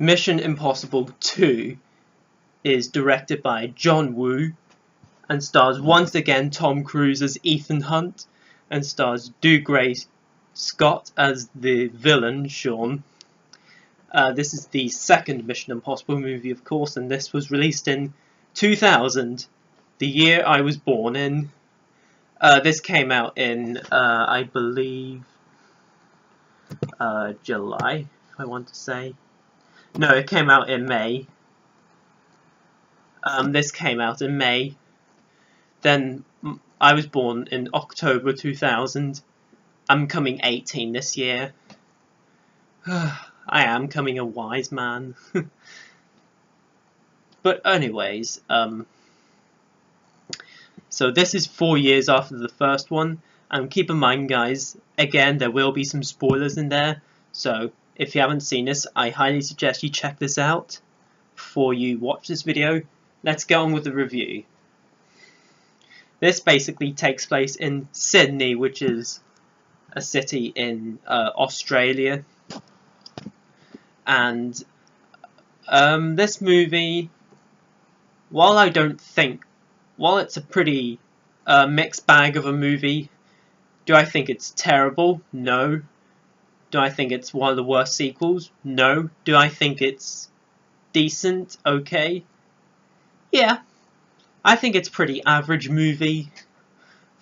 Mission Impossible 2 is directed by John Woo and stars once again Tom Cruise as Ethan Hunt and stars Dougray Scott as the villain Sean. This is the second Mission Impossible movie, of course, and this was released in 2000, the year I was born in. This came out in, I believe, July, if I want to say. No, it came out in May. This came out in May. Then I was born in October 2000. I'm coming 18 this year. I am coming a wise man. But anyways, so this is 4 years after the first one, and keep in mind guys, again there will be some spoilers in there, so if you haven't seen this, I highly suggest you check this out before you watch this video. Let's get on with the review. This basically takes place in Sydney, which is a city in Australia, and this movie, while it's a pretty mixed bag of a movie, do I think it's terrible? No. Do I think it's one of the worst sequels? No. Do I think it's decent? Okay. Yeah. I think it's a pretty average movie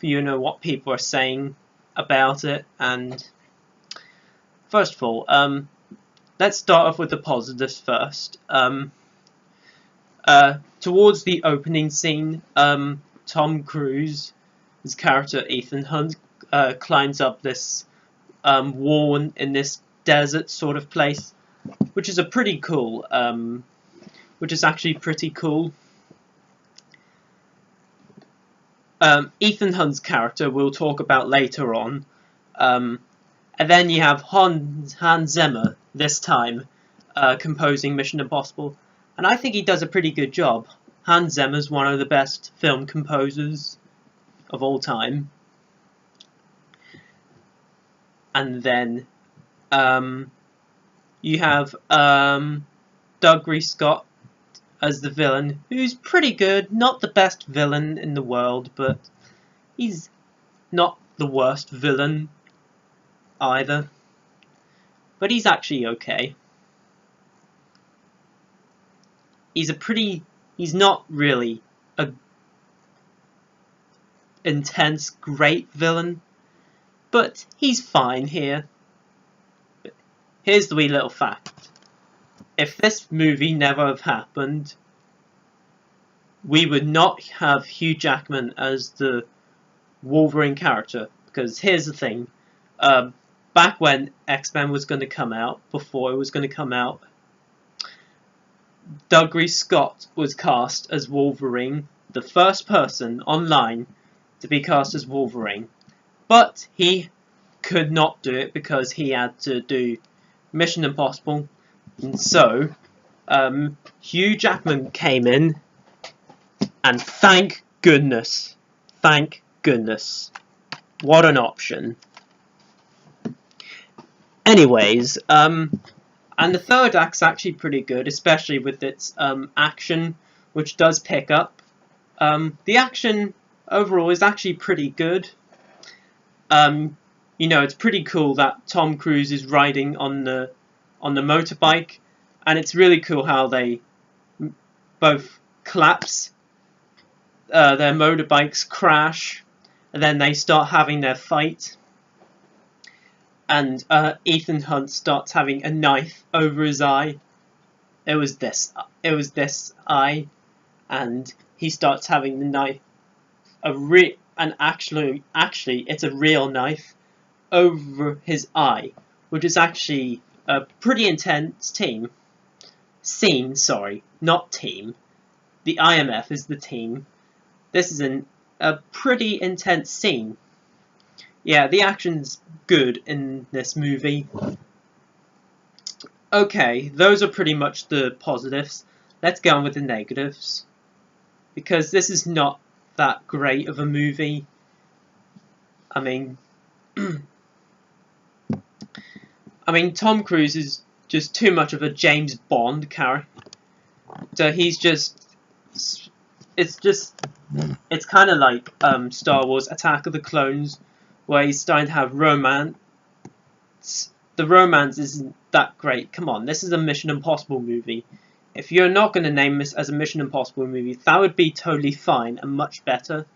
for what people are saying about it. And first of all, let's start off with the positives first. Towards the opening scene, Tom Cruise, his character Ethan Hunt, climbs up this wall in this desert sort of place, which is actually pretty cool. Ethan Hunt's character we'll talk about later on, and then you have Hans Zimmer this time composing Mission Impossible, and I think he does a pretty good job. Hans Zimmer's one of the best film composers of all time. And then you have Dougray Scott as the villain, who's pretty good. Not the best villain in the world, but he's not the worst villain either. But he's actually okay. He's not really a intense, great villain, but he's fine here. But here's the wee little fact. If this movie never have happened, we would not have Hugh Jackman as the Wolverine character, because here's the thing. Back when X-Men was going to come out, before it was going to come out, Dougray Scott was cast as Wolverine, the first person online to be cast as Wolverine. But he could not do it because he had to do Mission Impossible. And so, Hugh Jackman came in, and thank goodness, what an option. Anyways, and the third act's actually pretty good, especially with its action, which does pick up. The action overall is actually pretty good. It's pretty cool that Tom Cruise is riding on the motorbike, and it's really cool how they both collapse, their motorbikes crash, and then they start having their fight. And Ethan Hunt starts having a knife over his eye. It was this eye, and he starts having the knife, actually it's a real knife over his eye, which is actually a pretty intense scene. Sorry, not team. The IMF is the team. This is a pretty intense scene. Yeah, the action's good in this movie. Okay, those are pretty much the positives. Let's get on with the negatives, because this is not that great of a movie. I mean, Tom Cruise is just too much of a James Bond character. He's just, it's kind of like Star Wars Attack of the Clones, where he's starting to have romance. The romance isn't that great. Come on, this is a Mission Impossible movie. If you're not going to name this as a Mission Impossible movie, that would be totally fine and much better.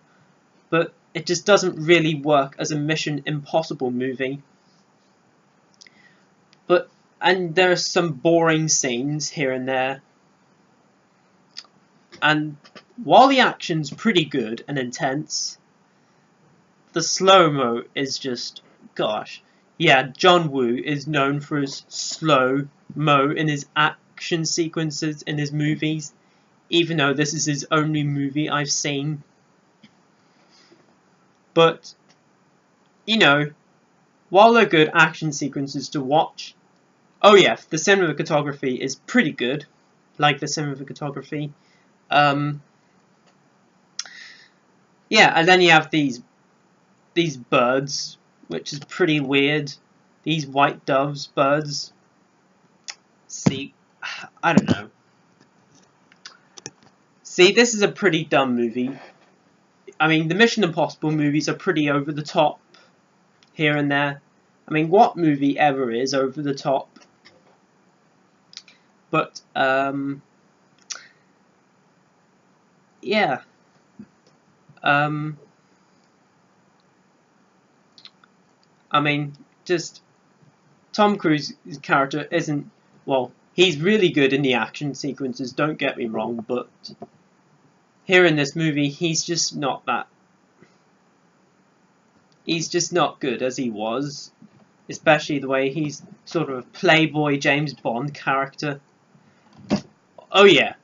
But it just doesn't really work as a Mission Impossible movie. And there are some boring scenes here and there. And while the action's pretty good and intense, the slow-mo is just, gosh. Yeah, John Woo is known for his slow-mo in his action sequences in his movies, even though this is his only movie I've seen. But, you know, while they're good action sequences to watch, oh yeah, the cinematography is pretty good. Like the cinematography. Yeah, and then you have these birds, which is pretty weird. These white doves birds. See, I don't know. See, this is a pretty dumb movie. I mean, the Mission Impossible movies are pretty over the top here and there. I mean, what movie ever is over the top? But, yeah. I mean, just Tom Cruise's character isn't, well, he's really good in the action sequences, don't get me wrong, but here in this movie, he's just not good as he was, especially the way he's sort of a playboy James Bond character. Oh yeah,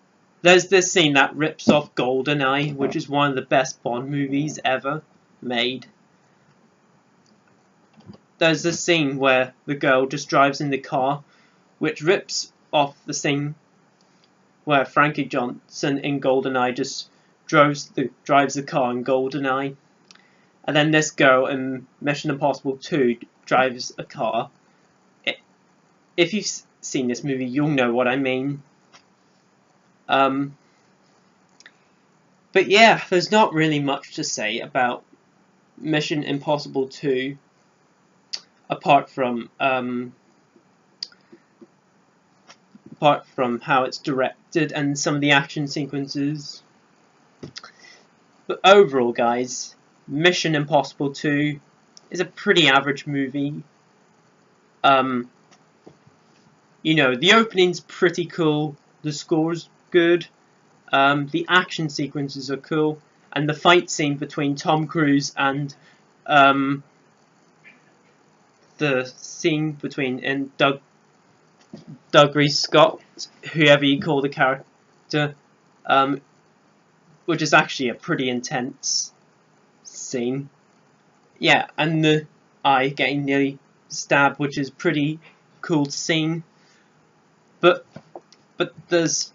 there's this scene that rips off GoldenEye, which is one of the best Bond movies ever made. There's this scene where the girl just drives in the car, which rips off the scene where Frankie Johnson in GoldenEye just drives the car in GoldenEye. And then this girl in Mission Impossible 2 drives a car. If you've seen this movie, you'll know what I mean. But yeah, there's not really much to say about Mission Impossible 2. Apart from how it's directed and some of the action sequences. But overall, guys, Mission Impossible 2 is a pretty average movie. You know, the opening's pretty cool, the score's good, the action sequences are cool, and the fight scene between Tom Cruise and the scene between Dougray Scott, whoever you call the character, which is actually a pretty intense scene. Yeah, and the eye getting nearly stabbed, which is pretty cool scene. But this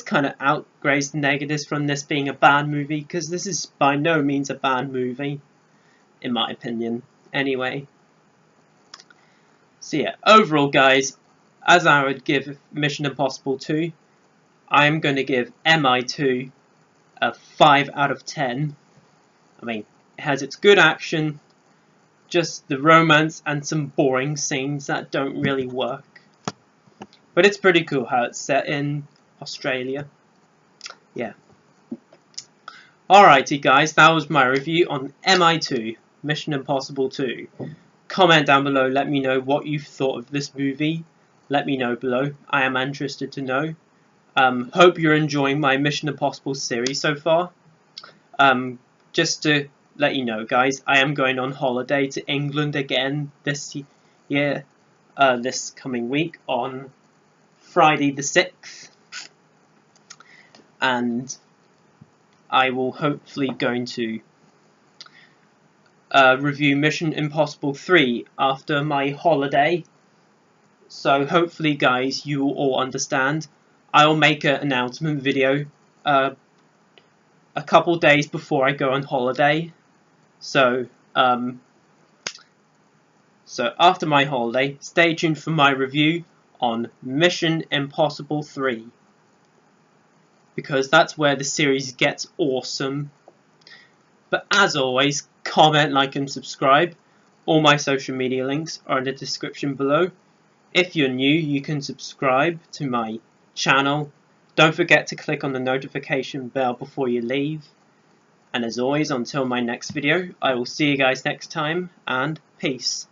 kind of outweighs the negatives from this being a bad movie, because this is by no means a bad movie, in my opinion. Anyway, so yeah, overall, guys, as I would give Mission Impossible 2, I'm going to give MI2 a 5 out of 10. I mean, it has its good action, just the romance and some boring scenes that don't really work. But it's pretty cool how it's set in Australia. Yeah. Alrighty, guys, that was my review on MI2. Mission Impossible 2. Comment down below, let me know what you thought of this movie. Let me know below, I am interested to know. Hope you're enjoying my Mission Impossible series so far. Just to let you know, guys, I am going on holiday to England again this year, this coming week on Friday the 6th. And I will hopefully going to review Mission Impossible 3 after my holiday. So hopefully, guys, you will all understand. I'll make an announcement video a couple days before I go on holiday. So So after my holiday, stay tuned for my review on Mission Impossible 3. Because that's where the series gets awesome. But as always, comment, like and subscribe. All my social media links are in the description below. If you're new, you can subscribe to my channel. Don't forget to click on the notification bell before you leave. And as always, until my next video, I will see you guys next time, and peace.